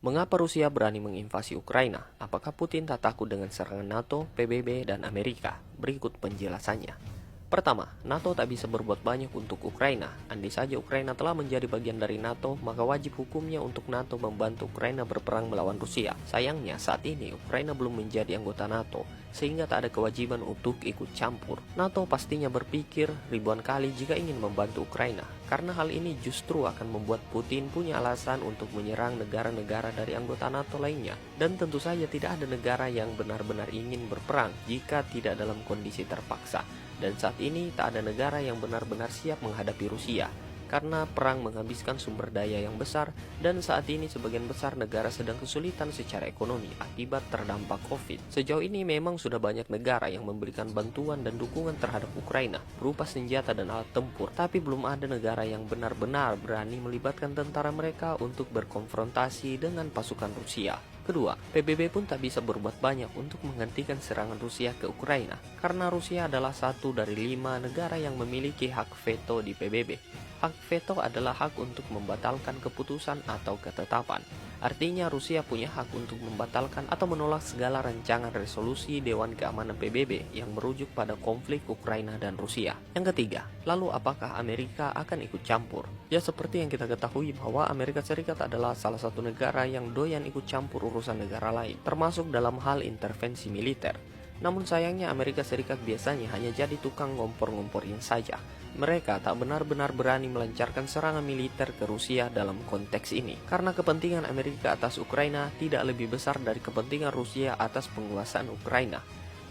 Mengapa Rusia berani menginvasi Ukraina? Apakah Putin tak takut dengan serangan NATO, PBB, dan Amerika? Berikut penjelasannya. Pertama, NATO tak bisa berbuat banyak untuk Ukraina. Andai saja Ukraina telah menjadi bagian dari NATO, maka wajib hukumnya untuk NATO membantu Ukraina berperang melawan Rusia. Sayangnya, saat ini Ukraina belum menjadi anggota NATO, sehingga tak ada kewajiban untuk ikut campur. NATO pastinya berpikir ribuan kali jika ingin membantu Ukraina, karena hal ini justru akan membuat Putin punya alasan untuk menyerang negara-negara dari anggota NATO lainnya. Dan tentu saja tidak ada negara yang benar-benar ingin berperang jika tidak dalam kondisi terpaksa. Dan saat ini tak ada negara yang benar-benar siap menghadapi Rusia, karena perang menghabiskan sumber daya yang besar, dan saat ini sebagian besar negara sedang kesulitan secara ekonomi akibat terdampak COVID. Sejauh ini memang sudah banyak negara yang memberikan bantuan dan dukungan terhadap Ukraina berupa senjata dan alat tempur, tapi belum ada negara yang benar-benar berani melibatkan tentara mereka untuk berkonfrontasi dengan pasukan Rusia. Kedua, PBB pun tak bisa berbuat banyak untuk menghentikan serangan Rusia ke Ukraina, karena Rusia adalah satu dari 5 negara yang memiliki hak veto di PBB. Hak veto adalah hak untuk membatalkan keputusan atau ketetapan. Artinya Rusia punya hak untuk membatalkan atau menolak segala rancangan resolusi Dewan Keamanan PBB yang merujuk pada konflik Ukraina dan Rusia. Yang ketiga, lalu apakah Amerika akan ikut campur? Ya, seperti yang kita ketahui bahwa Amerika Serikat adalah salah satu negara yang doyan ikut campur urusan negara lain, termasuk dalam hal intervensi militer. Namun sayangnya Amerika Serikat biasanya hanya jadi tukang ngompor-ngomporin saja. Mereka tak benar-benar berani melancarkan serangan militer ke Rusia dalam konteks ini, karena kepentingan Amerika atas Ukraina tidak lebih besar dari kepentingan Rusia atas penguasaan Ukraina.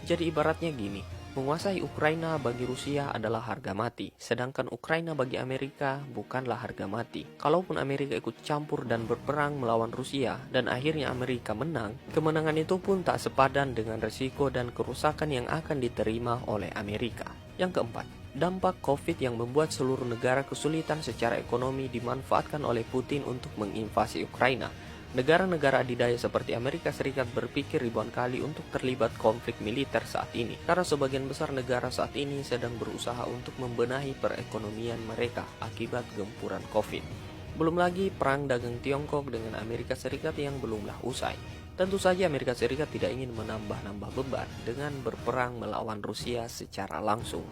Jadi ibaratnya gini, menguasai Ukraina bagi Rusia adalah harga mati, sedangkan Ukraina bagi Amerika bukanlah harga mati. Kalaupun Amerika ikut campur dan berperang melawan Rusia, dan akhirnya Amerika menang, kemenangan itu pun tak sepadan dengan risiko dan kerusakan yang akan diterima oleh Amerika. Yang keempat, dampak COVID yang membuat seluruh negara kesulitan secara ekonomi dimanfaatkan oleh Putin untuk menginvasi Ukraina. Negara-negara adidaya seperti Amerika Serikat berpikir ribuan kali untuk terlibat konflik militer saat ini, karena sebagian besar negara saat ini sedang berusaha untuk membenahi perekonomian mereka akibat gempuran COVID. Belum lagi perang dagang Tiongkok dengan Amerika Serikat yang belumlah usai. Tentu saja Amerika Serikat tidak ingin menambah-nambah beban dengan berperang melawan Rusia secara langsung.